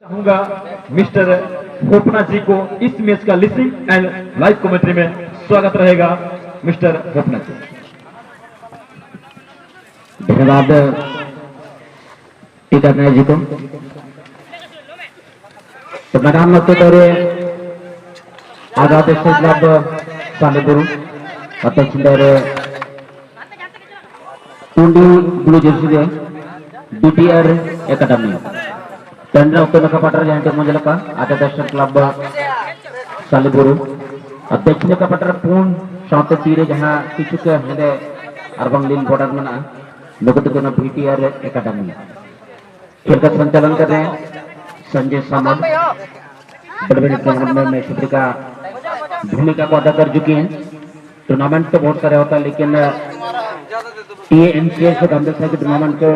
दूंगा मिस्टर होपना जी को इस मैच का लिसनिंग एंड लाइव कमेंट्री में स्वागत रहेगा मिस्टर होपना जी। धन्यवाद टीका नायक जी को। तो मैदान में तोरे आजाद क्लब सालेपुर अध्यक्ष टूंडी ब्लू जर्सी बीटीआर एकेडमी తండ్రి ఒక్క పట్టర జంటే ముంజలక ఆదర్శ క్లబ్ सालेपुर अध्यक्ष का पटर पूर्ण सात तीरे जहां किछु के हेदे अरबंग लीन बॉर्डर में ना लोगों को ना बीटीआर एकेडमी खेल का संचालन कर रहे हैं संजय सामंत बड़े टूर्नामेंट में क्षेत्र का भूमिका को अदा कर चुके हैं। टूर्नामेंट तो बहुत सारे होता है लेकिन टीएनसीएस के टूर्नामेंट को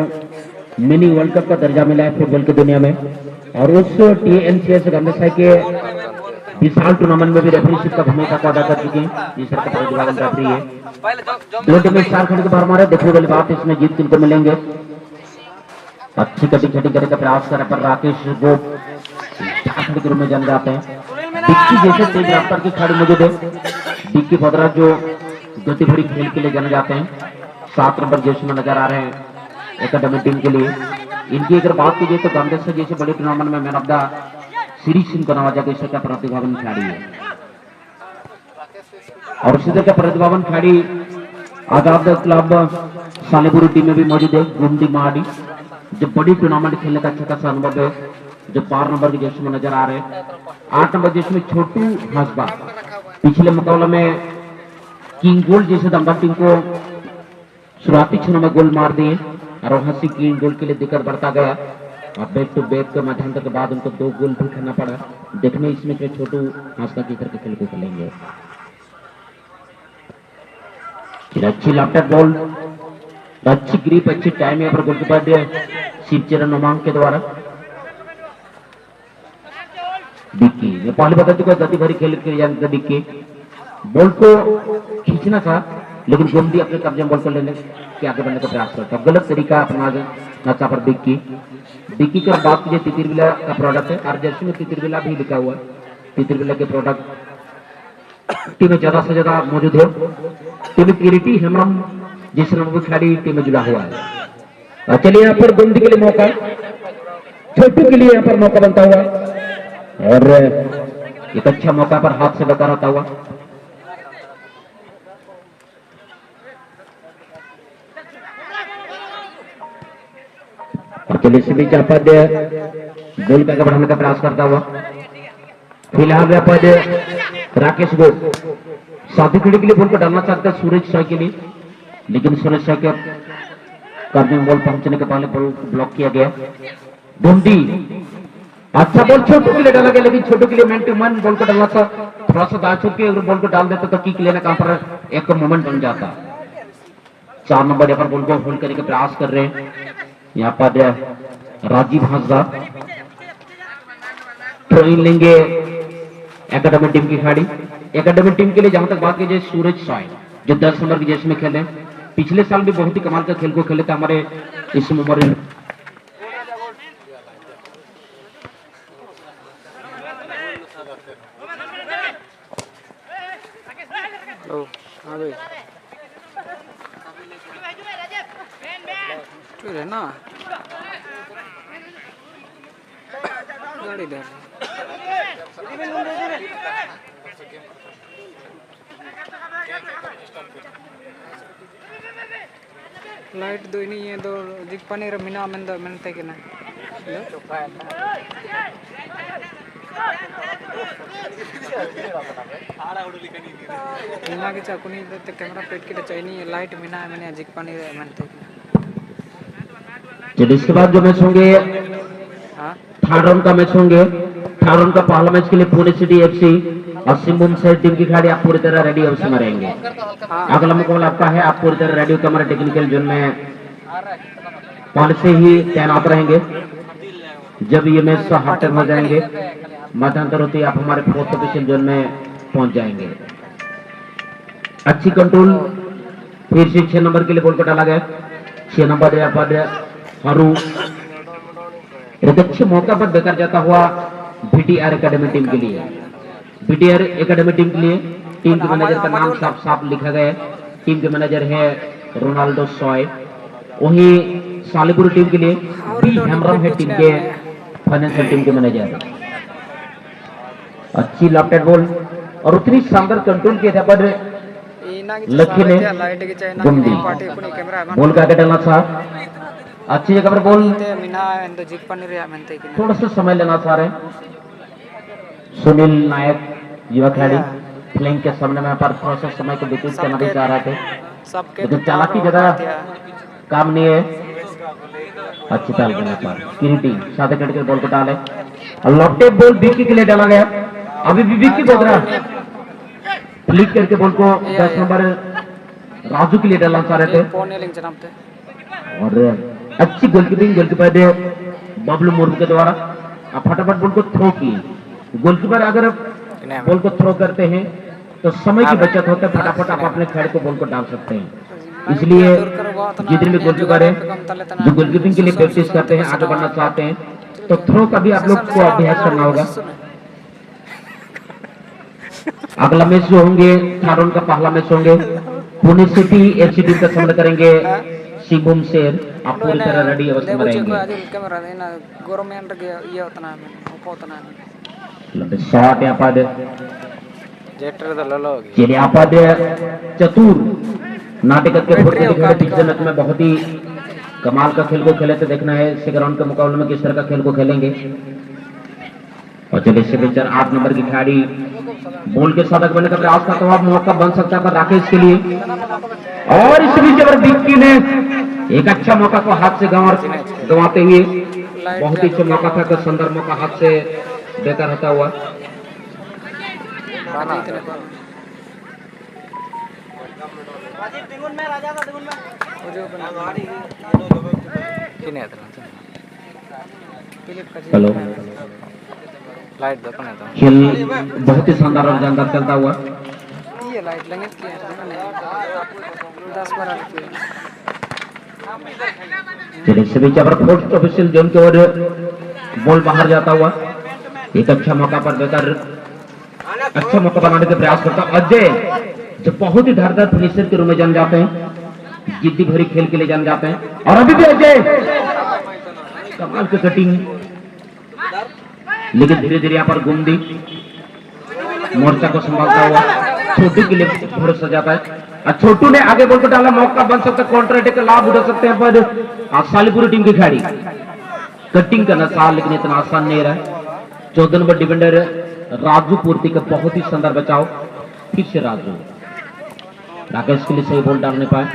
मिनी वर्ल्ड कप का दर्जा मिला है फुटबॉल की दुनिया में और उस टीएनसीएस के विशाल टूर्नामेंट में भी रेफरीशिप का भूमिका को अदा कर चुके हैं। जिस तरह का प्रतिभावन रेफरी है दो टीमें 4 खंड के बाहर मारे देखने वाली बात इसमें जीत किनको मिलेंगे। अच्छी कटी छटी करने का प्रयास कर पर राकेश गोप खंड के रूप में जाने जाते हैं। डिक्की जैसे तेज रफ्तार की खिलाड़ी मौजूद है। डिक्की पदरा जो गति भरी खेल के लिए जाने जाते हैं 7 नंबर जैसे में नजर आ रहे हैं एकेडमी टीम के लिए। इनकी अगर बात कीजिए तो गांधीसर जैसे बड़े टूर्नामेंट में मैन ऑफ द सीरीज इनको नवाजा गया इसका प्रतिभावन खिलाड़ी है और इसी तरह का प्रतिभावन खिलाड़ी आजाद क्लब सालेपुर टीम में भी मौजूद है। गुंडी महाडी जो बड़ी टूर्नामेंट खेलने का अच्छा खासा अनुभव है जो 4 नंबर के जैसे में नजर आ रहे हैं। 8 नंबर जैसे में छोटू हंसबा पिछले मुकाबले में किंग गोल्ड जैसे दमदार टीम को शुरुआती क्षणों में गोल मार दिए और हंसी किंग गोल के लिए दिक्कत बढ़ता गया और बैक टू बैक के मध्यांतर के बाद उनको 2 गोल भी करना पड़ा। देखने इसमें जो छोटू हंसबा की तरह खेल को खेलेंगे। अच्छी लैपटॉप बॉल अच्छी ग्रिप अच्छी टाइम है पर गोलकीपर शिवचरण उमांग के द्वारा डिक्की ये पहले बता चुका गति भरी खेल के लिए डिक्की बॉल को खींचना था लेकिन गोमती अपने कब्जे में बॉल को लेने के आगे बढ़ने का प्रयास करता गलत तरीका अपना नचा पर डिक्की डिक्की की बात कीजिए तितिरबिला का प्रोडक्ट है और जर्सी में तितिरबिला भी लिखा हुआ है। तितिरबिला के प्रोडक्ट टीम में ज्यादा से ज्यादा मौजूद है। टीम किरीटी हेमरम जिस नंबर खिलाड़ी टीम में जुड़ा हुआ है। चलिए यहाँ पर गोमती के लिए मौका छोटू के लिए यहाँ पर मौका बनता हुआ और एक अच्छा मौका पर हाथ से बता रहता हुआ और चलिए इस बीच पद गोल का बढ़ाने का प्रयास करता हुआ फिलहाल पद राकेश गोप साथी खिड़ी के लिए बॉल को डालना चाहते हैं सूरज शाह के लिए लेकिन सूरज शाह के करने में बॉल पहुंचने के पहले बॉल ब्लॉक किया गया। ढूंढी अच्छा बॉल छोटू के लिए डाला गया लेकिन छोटू के लिए मैन टू मैन बॉल को डालना था थोड़ा सा दांत छुप के अगर बॉल को डाल देते तो किक लेने का पर एक मोमेंट बन जाता। 4 नंबर यहाँ पर बॉल को होल्ड करने का प्रयास कर रहे हैं यहाँ पर राजीव हंसदा थ्रोइंग लेंगे एकेडमी टीम की खिलाड़ी। एकेडमी टीम के लिए जहां तक बात कीजिए सूरज साय जो 10 नंबर की जैसे में खेले पिछले साल भी बहुत ही कमाल का खेल को खेले थे हमारे इस उम्र में। ना गाड़ी दे लाइट दो नहीं है दो जिक पानी रे मिना में दो मिनते के ना मिना के चाकुनी दे कैमरा पेट के चाहिए लाइट मिना मैंने जिक पानी रे मिनते चलिए इसके बाद जो मैच होंगे थर्ड राउंड का मैच होंगे। थर्ड राउंड का पहला मैच के लिए पुणे सिटी एफसी और सिंहभूम शहर टीम की खिलाड़ी आप पूरी तरह रेडी अवश्य में रहेंगे। अगला मुकाबला आपका है आप पूरी तरह रेडियो कैमरा टेक्निकल जोन में पहले से ही तैनात रहेंगे। जब ये मैच हाफ टाइम हो जाएंगे मध्यांतर होते आप हमारे 4th ऑफिशियल जोन में पहुंच जाएंगे। अच्छी कंट्रोल फिर से 6 नंबर के लिए बॉल को डाला गया। 6 नंबर हरू एक अच्छे मौका पर बेकार जाता हुआ बीटीआर एकेडमी टीम के लिए। बीटीआर एकेडमी टीम के लिए टीम के मैनेजर का नाम साफ साफ लिखा गया है। टीम के मैनेजर है रोनाल्डो सॉय। वही सालीपुर टीम के लिए बी हेमरम है टीम के फाइनेंशियल टीम के मैनेजर। अच्छी लेफ्ट बॉल और उतनी शानदार कंट्रोल किया था पर लक्ष्य ने गुंडी बॉल का डालना था। अच्छी जगह पर बॉल, थोड़ा सा समय लेना चाह रहे सुनील नायक युवा खिलाड़ी फ्लैंक के सामने में पर थोड़ा सा समय को व्यतीत करना भी चाह रहे थे, लेकिन चालाकी ज्यादा काम नहीं है। अच्छी ताल करना चाह किरीटी साथ के बॉल को डाले और लॉफ्टेड बॉल विकी के लिए डाला गया। अभी भी विकी बोल रहा फ्लिक करके बॉल को 10 नंबर राजू के लिए डालना चाह रहे थे और अच्छी गोलकीपिंग गोलकीपर बबलू मुर्मू के द्वारा फटाफट बॉल को थ्रो की। गोलकीपर अगर बॉल को थ्रो करते हैं तो समय की बचत होता है, फटाफट आप अपने खिलाड़ी को बॉल को डाल सकते हैं। इसलिए जितने भी गोलकीपर है जो गोलकीपिंग के लिए प्रैक्टिस करते हैं, आगे बढ़ना चाहते हैं, तो थ्रो का भी आप लोग को अभ्यास करना होगा। अगला मैच जो होंगे थारोन का पहला मैच होंगे पुणे सिटी एफसी टीम का सामना करेंगे शिवम शेर। आप पूरी तरह रेडी अवस्था में रहेंगे। शॉट यहाँ पर चतुर नाटक के फोड़ के दिखाए पिछले मैच में बहुत ही कमाल का खेल को खेले थे। देखना है इस ग्राउंड के मुकाबले में किस तरह का खेल को खेलेंगे। और चलिए इससे पिक्चर 8 नंबर की खिलाड़ी बॉल के साथ बनने का प्रयास करता हुआ मौका बन सकता है राकेश के लिए। और इस बीच अगर विक्की ने एक अच्छा मौका को हाथ से गंवाते हुए बहुत ही अच्छा मौका था, सुंदर मौका हाथ से बेकार होता हुआ। हेलो खेल बहुत ही शानदार और जानदार चलता हुआ। चलिए सभी चावर फोर्थ ऑफिशियल जोन की ओर बॉल बाहर जाता हुआ एक अच्छा मौका पर बेकार अच्छा मौका बनाने का प्रयास करता अजय, जो बहुत ही धारदार फिनिशर के रूप में जान जाते हैं, जिद्दी भरी खेल के लिए जान जाते हैं। और अभी भी अजय कमाल की कटिंग, लेकिन धीरे धीरे यहाँ पर गुंडी मोर्चा को संभालता हुआ छोटू के लिए भरोसा जाता है। छोटू ने आगे बॉल को डाला, मौका बन सकता है, काउंटर अटैक का लाभ उठा सकते हैं पर सालीपुर टीम की खिलाड़ी कटिंग करना चाह लेकिन इतना आसान नहीं रहा। 14 नंबर डिफेंडर राजू पूर्ति का बहुत ही शानदार बचाव। फिर से राजू राकेश के लिए सही बॉल डालने पाए,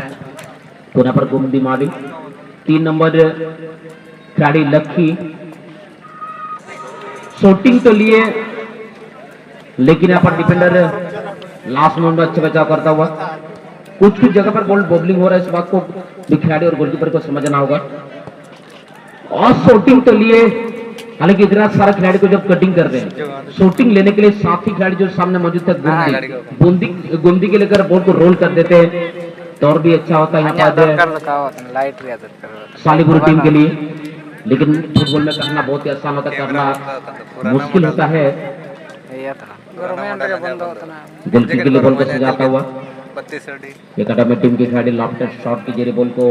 पुनः पर गुंडी मारी। 3 नंबर खिलाड़ी लक्की शूटिंग तो लिए लेकिन यहाँ पर डिफेंडर लास्ट मोमेंट में अच्छा बचाव करता हुआ। कुछ जगह पर बॉल बॉबलिंग हो रहा है, इस बात को खिलाड़ी और गोलकीपर को समझना होगा। और शूटिंग तो लिए, हालांकि इतना सारा खिलाड़ी को जब कटिंग कर रहे हैं शूटिंग लेने के लिए साथ ही खिलाड़ी जो सामने मौजूद था गुंदी के लेकर बॉल को रोल कर देते हैं तो और भी अच्छा होता है यहाँ पर सालीपुर टीम के लिए। लेकिन फुटबॉल में करना बहुत ही आसान होता है, करना मुश्किल होता है। गोलकीपर के लिए बॉल को सजाता हुआ एकेडमी टीम के खिलाड़ी लॉफ्टेड शॉट के जरिए बॉल को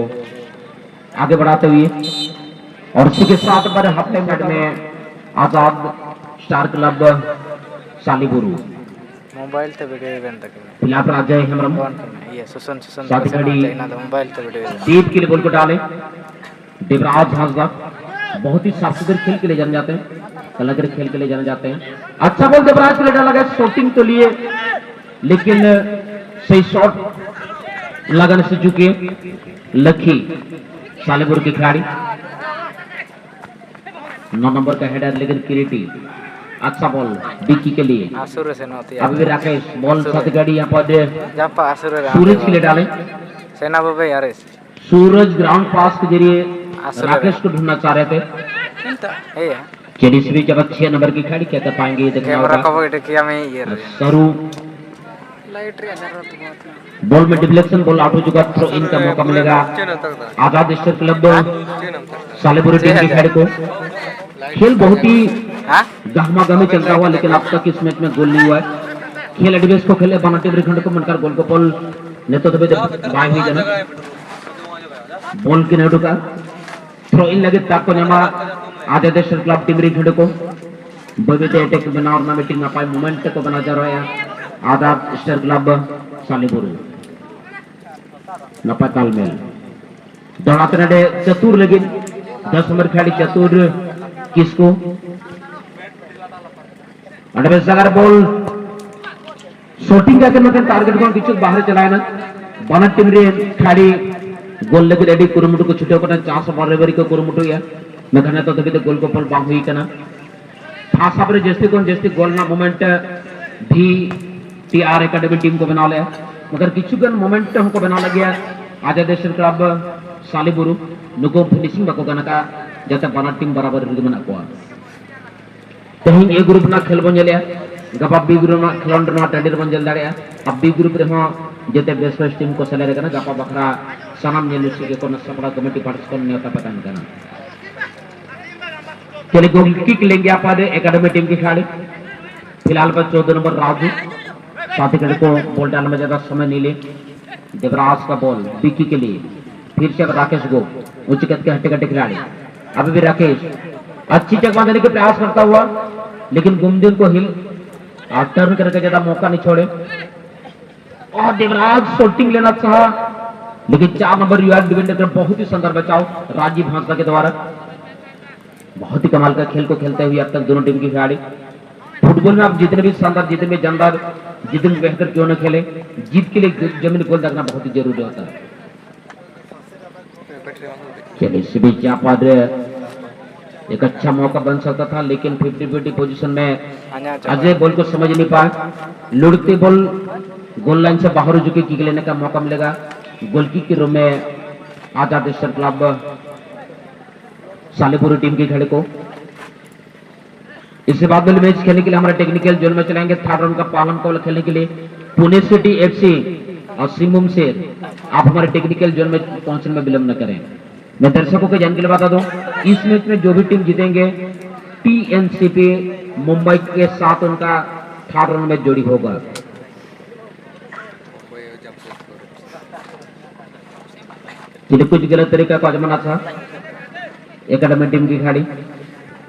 आगे बढ़ाते हुए और उसी के साथ पर हाफ टाइम मैच में आजाद स्टार क्लब सालीपुरू मोबाइल ते वीडियो इवेंट तक फिलहाल अजय हेमरम ये सुसन साथ खिलाड़ी मोबाइल ते वीडियो दीप के लिए बॉल को डाले। देवराज हांसदा बहुत ही साफ सुथरे खेल के लिए जाने जाते हैं, कलाकार खेल के लिए जाने जाते हैं। अच्छा बॉल देवराज के लिए डाला गया, शॉटिंग तो लिए लेकिन सही शॉट लगाने से चुके लखी सालीपुर के खिलाड़ी। 9 नंबर का हेडर लेकिन किरीटी अच्छा बॉल डिक्की के लिए। अभी भी राकेश बॉल साथ गाड़ी यहाँ पर सूरज के लिए डाले। सूरज ग्राउंड पास के जरिए राकेश को ढूंढना चाह रहे थे। चलिए इस बीच अब 6 नंबर की खिलाड़ी क्या कर पाएंगे देखना होगा। सरू बॉल में डिफ्लेक्शन, बॉल आउट हो चुका, थ्रो इन का मौका मिलेगा आजाद स्टार क्लब सालीपुर टीम की खिलाड़ी को। खेल बहुत ही गहमा-गहमी चल रहा हुआ, लेकिन अब तक इस मैच में गोल नहीं हुआ है। खेल एडवेस को खेले बनाटी ब्रिखंड को मनकर गोल को पोल नेतृत्व में बाय हुई जन बॉल की नेटू का थ्रो इन लगे ताक को नमा आधे देश क्लब टीम ब्रिखंड को बबीते अटैक बना और ना मीटिंग ना पाए मोमेंट को बना जा रहा है आधा स्टार क्लब सालीपुर नपा तालमेल दौड़ाते नडे चतुर लगी 10 नंबर खिलाड़ी चतुर किसको अडवे सगर बॉल शॉटिंग करके मतलब टारगेट को किचु बाहर चलाए ना बनट टीम रे खिलाड़ी गोल लगे रेडी कुरुमुटु को छुटे करना 400 बॉल रेवरी को कुरुमुटु या मैं कहना तो तभी तो गोल को पल बांग हुई करना खास आपरे जैसे गोल ना मोमेंट भी टीआर एकेडमी टीम को बना लिया मगर किचु गन मोमेंट हमको बना लगे आजा देश क्लब सालीपुर नुको फिनिशिंग बाको गना का जाते बना टीम बराबर रिदम ना को तेहिं ए ग्रुप ना खेल बन जलिया गपा बी ग्रुप ना खिलंड ना टंडीर बन जल दाड़िया अब बी ग्रुप रे हो जते बेस्ट फर्स्ट टीम को सेलेक्ट करना गपा बखरा सनम नेलुसी के कोन सपड़ा कमेटी पार्टिसिपेंट नेता पता नहीं करना चलिए गोल किक लेंगे आप आधे एकेडमी टीम की खिलाड़ी फिलहाल पर 14 नंबर राजू साथी को बॉल डालने में ज्यादा समय नहीं ले देवराज का बॉल बिक्की के लिए फिर से राकेश गो उच्च कद के हट्टे कट्टे खिलाड़ी अभी भी राकेश अच्छी चकमा देने के प्रयास करता हुआ लेकिन गुमदिन को हिल टर्न करके ज्यादा मौका नहीं छोड़े और देवराज शॉटिंग लेना चाहा लेकिन 4 नंबर यूआर डिफेंडर का बहुत ही सुंदर बचाव राजीव हांसदा के द्वारा बहुत ही कमाल का खेल को खेलते हुए अब तक दोनों टीम की खिलाड़ी फुटबॉल में आप जितने भी शानदार जितने भी जानदार जितने भी बेहतर क्यों न खेले जीत के लिए जमीन गोल लगना बहुत ही जरूरी होता है चलिए इस बीच यहाँ पर एक अच्छा मौका बन सकता था लेकिन 50-50 पोजीशन में अजय बॉल को समझ नहीं पाए लुढ़कते बॉल गोल लाइन से बाहर हो चुके किक लेने का मौका मिलेगा गोल किक के रूम में आजाद स्टार क्लब सालीपुर टीम के खिलाड़ी को इसके बाद वाले मैच खेलने के लिए हमारे टेक्निकल जोन में चलाएंगे थर्ड राउंड का पालन को खेलने के लिए पुणे सिटी एफसी और सिंहभूम से आप हमारे टेक्निकल जोन में पहुंचने में विलंब न करें मैं दर्शकों को जानकारी बता दूं इस मैच में जो भी टीम जीतेंगे टीएनसीपी मुंबई के साथ उनका थर्ड राउंड में जोड़ी होगा कुछ गलत तरीका का आजमाना था एकेडमी टीम की खिलाड़ी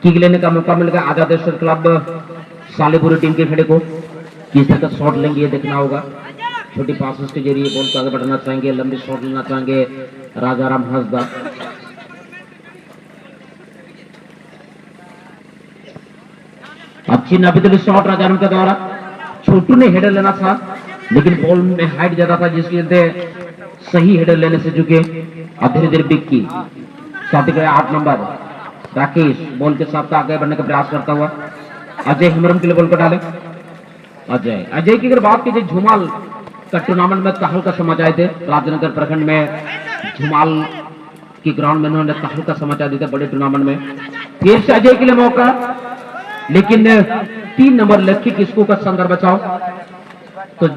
किक लेने का मौका मिलेगा आजाद क्लब सालीपुर टीम के खिलाड़ी को किस तरह का शॉट लेंगे ये देखना होगा छोटी पासेस के जरिए बॉल को आगे बढ़ाना चाहेंगे लंबी शॉट लेना चाहेंगे राजाराम हंसदा अच्छी नापितली शॉट राजाराम के द्वारा छोटू ने हेडर लेना था लेकिन बॉल में हाइट ज्यादा था जिसके चलते सही हेडर लेने से चुके और धीरे धीरे बिक की साथ ही 8 नंबर राकेश बॉल के साथ आगे बढ़ने का प्रयास करता हुआ अजय हिमरम के लिए बॉल को डाले अजय की अगर बात कीजिए झुमाल का टूर्नामेंट में तहल का समाचार आए थे राजनगर प्रखंड में झुमाल की ग्राउंड में उन्होंने तहल का समाचार दिए थे बड़े टूर्नामेंट में फिर से अजय के लिए मौका लेकिन 3 नंबर लक्की किसको का शानदार बचाव तो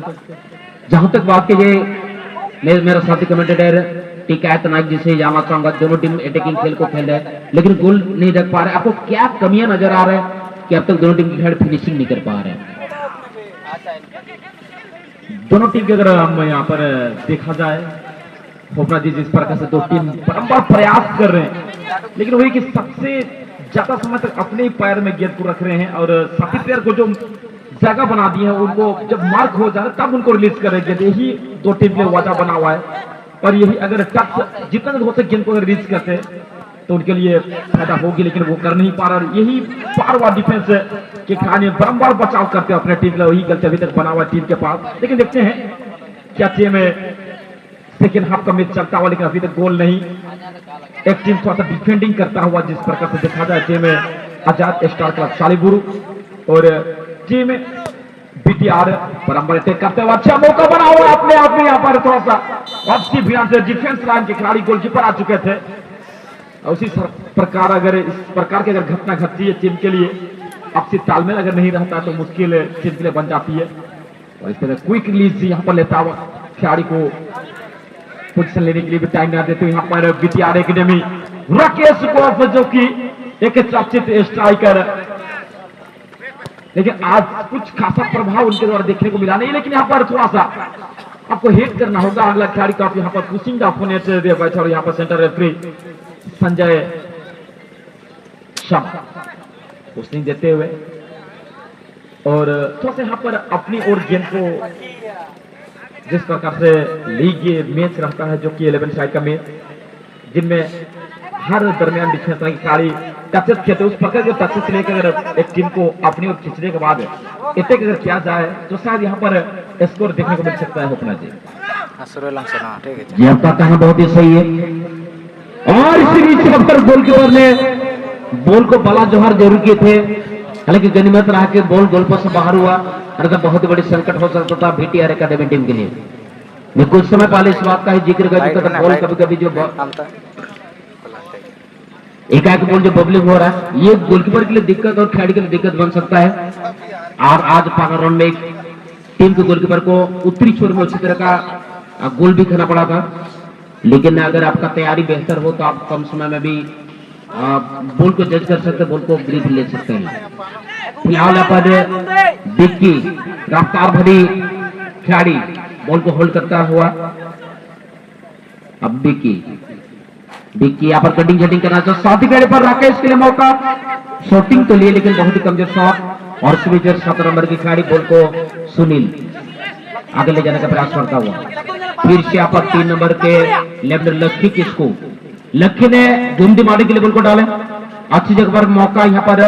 जहां तक बात कीजिए मेरा साथी कमेंटेटर टिकैत नायक जिसे जाना चाहूंगा दोनों टीम अटैकिंग खेल को खेल रहे हैं लेकिन गोल नहीं रख पा रहे आपको क्या कमियां नजर आ रहा है कि अब तक दोनों टीम की खिलाड़ी फिनिशिंग नहीं कर पा रहे हैं दोनों टीम के अगर हम यहाँ पर देखा जाए होपना जी जिस प्रकार से दो टीम बारंबार प्रयास कर रहे हैं लेकिन वही कि सबसे ज्यादा समय तक अपने ही पैर में गेंद को रख रहे हैं और साथी प्लेयर को जो जगह बना दी है उनको जब मार्क हो जाए तब उनको रिलीज करेंगे यही दो टीम के वजह बना हुआ है और यही अगर टच जितना हो सके गेंद को रिलीज करते तो उनके लिए फायदा होगी लेकिन वो कर नहीं पा रहा यही पारवा डिफेंस के खिलाड़ी बारंबार बचाव करते हैं अपने टीम का वही गलती अभी तक बना हुआ टीम के पास लेकिन देखते हैं क्या टीम में सेकेंड हाफ का मैच चलता हुआ लेकिन अभी तक गोल नहीं एक टीम थोड़ा सा डिफेंडिंग करता हुआ जिस प्रकार से देखा जाए टीम आजाद स्टार क्लब सालीपुर और टीम बीटीआर बराबर अटैक करते हुए अच्छा मौका बना हुआ अपने आप में यहाँ पर थोड़ा सा वापसी भियान से डिफेंस लाइन के खिलाड़ी गोलकीपर आ चुके थे उसी प्रकार अगर इस प्रकार की अगर घटना घटती है टीम के लिए आपसी तालमेल अगर नहीं रहता तो मुश्किल टीम के लिए बन जाती है और इस तरह क्विक रिलीज यहाँ पर लेता हुआ खिलाड़ी को पोजीशन लेने के लिए भी टाइम ना देते यहाँ पर बीटीआर एकेडमी राकेश को जो कि एक चर्चित स्ट्राइकर, लेकिन आज कुछ खासा प्रभाव उनके द्वारा देखने को मिला नहीं। लेकिन यहाँ पर थोड़ा सा आपको हिट करना होगा। अगला खिलाड़ी का यहाँ पर पुशिंग द ओपोनेंट दे बैठा और यहाँ पर centre referee Sanjay Shah pushing देते हुए और थोड़ा सा यहाँ पर अपनी ओर गेंद को जिस प्रकार से लीग ये मैच रहता है जो कि 11 साइड का मैच जिनमें हर दरमियान बीच में तरह की खिलाड़ी टचेस खेलते उस प्रकार के टचेस लेकर अगर एक टीम को अपनी ओर खींचने के बाद अटैक अगर किया जाए तो शायद यहाँ पर स्कोर देखने को मिल सकता है। होपना जी जी आपका कहना बहुत ही सही है और इसी बीच गोलकीपर ने बॉल को बला जोहर जरूर किए थे, हालांकि गनीमत रहा कि बॉल गोलपोस्ट से बाहर हुआ और तो बहुत बड़ी संकट हो सकता था VTR एकेडमी टीम के लिए। मैं कुछ समय पहले इस बात का ही जिक्र कर चुका था, बॉल कभी कभी जो एकाएक बॉल जो बबलिंग हो रहा है ये गोलकीपर के लिए दिक्कत और खिलाड़ी के लिए दिक्कत बन सकता है। और आज फाइनल राउंड में एक टीम के गोलकीपर को उत्तरी छोर में उसी तरह का गोल भी खाना पड़ा था, लेकिन अगर आपका तैयारी बेहतर हो तो आप कम समय में भी बॉल को जज कर सकते हैं, बॉल को ग्रिप ले सकते हैं। फिलहाल यहाँ पर डिक्की रफ्तार भरी खिलाड़ी बॉल को होल्ड करता हुआ, अब डिक्की यहाँ पर कटिंग शटिंग करना चाहता, साथ ही खड़े पर राकेश के लिए मौका, शॉटिंग तो लिए लेकिन बहुत ही कमजोर शॉट और स्विच 7 नंबर की खिलाड़ी बॉल को सुनील आगे ले जाने का प्रयास करता हुआ। फिर से यहाँ पर 3 नंबर के लेफ्ट लक्की किसको लक्की ने गुमदी मारने के लिए बॉल को डाले, अच्छी जगह पर मौका यहाँ पर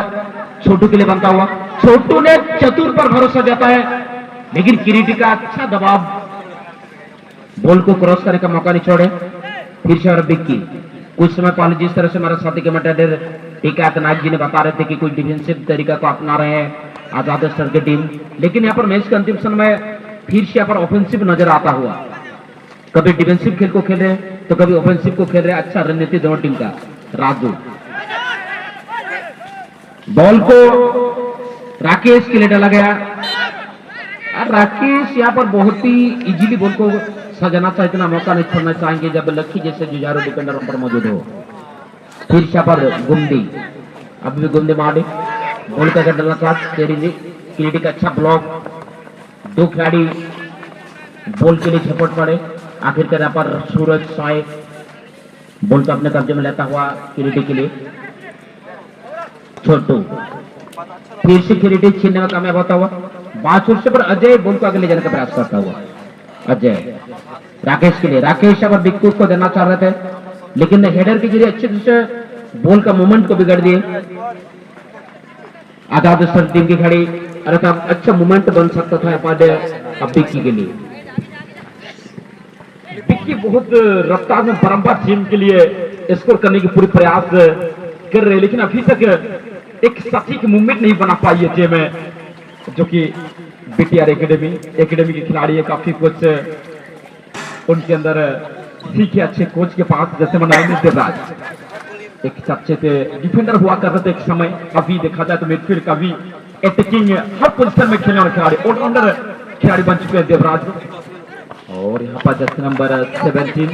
छोटू के लिए बनता हुआ, छोटू ने चतुर पर भरोसा जाता है लेकिन किरीटी का अच्छा दबाव बॉल को क्रॉस करने का मौका नहीं छोड़े। फिर से और बिक्की कुछ समय पहले जिस तरह से हमारे साथी कमेंटेटर टीकायत नायक जी ने बता रहे थे कि कुछ डिफेंसिव तरीका को अपना रहे हैं आजाद स्तर की टीम, लेकिन यहाँ पर मैच के अंतिम समय में फिर से यहाँ पर ऑफेंसिव नजर आता हुआ, कभी डिफेंसिव खेल को खेल रहे हैं तो कभी ऑफेंसिव को खेल रहे हैं। अच्छा रणनीति दोनों टीम का। राजू बॉल को राकेश के लिए डाला गया और राकेश यहाँ पर बहुत ही इजीली बॉल को सजाना चाहिए, इतना मौका नहीं छोड़ना चाहेंगे जब लक्की जैसे जुझारू डिफेंडर पर मौजूद हो। फिर यहाँ पर गुमदी, अभी भी गुमदी मारे बॉल का डालना चाहते किरीटी का अच्छा ब्लॉक, 2 खिलाड़ी बॉल के लिए झपट पड़े, आखिरकार यहाँ पर सूरज साय बॉल को अपने कब्जे में लेता हुआ किरीटी के लिए छोटू, फिर से किरीटी छीनने में कामयाब होता हुआ, बाछुर से पर अजय बॉल को आगे ले जाने का प्रयास करता हुआ। अजय राकेश के लिए, राकेश अब बिक्कू को देना चाह रहे थे लेकिन हेडर के जरिए अच्छे से बॉल का मूवमेंट को बिगड़ दिए। आजाद स्तर टीम की खड़ी अरे अच्छा मूवमेंट बन सकता था अब बिक्की के लिए। बिक्की बहुत रफ्तार में बारंबार टीम के लिए स्कोर करने की पूरी प्रयास कर रहे हैं, लेकिन अभी तक एक सटीक मूवमेंट नहीं बना पाई है टीम में, जो कि VTR एकेडमी के खिलाड़ी है। काफी कुछ उनके अंदर सीखे अच्छे कोच के पास, जैसे मनाई देवराज एक अच्छे से डिफेंडर हुआ करते थे एक समय, अभी देखा जाए तो मिडफील्ड का भी अटैकिंग हर पोजीशन में खेलने वाले खिलाड़ी ऑलराउंडर खिलाड़ी बन चुके हैं देवराज। और यहाँ पर जर्सी नंबर 17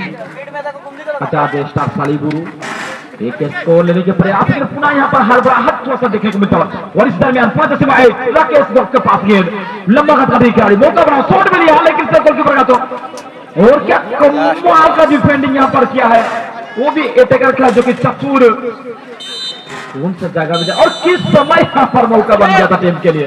आचार्य स्टार सालीबुरु एक स्कोर लेने के प्रयास में पुनः यहाँ पर हड़बड़ाहट थोड़ा सा देखने को मिलता है और इस दरमियान राकेश के पास गेंद लंबा खतरा भी खिलाड़ी मौका बना शॉट में लिया लेकिन गोलकीपर का तो और क्या कमाल का डिफेंडिंग यहाँ पर किया है, वो भी अटैकर खिलाड़ी जो कि चतुर उनसे जगह और किस समय यहाँ पर मौका बन गया था टीम के लिए।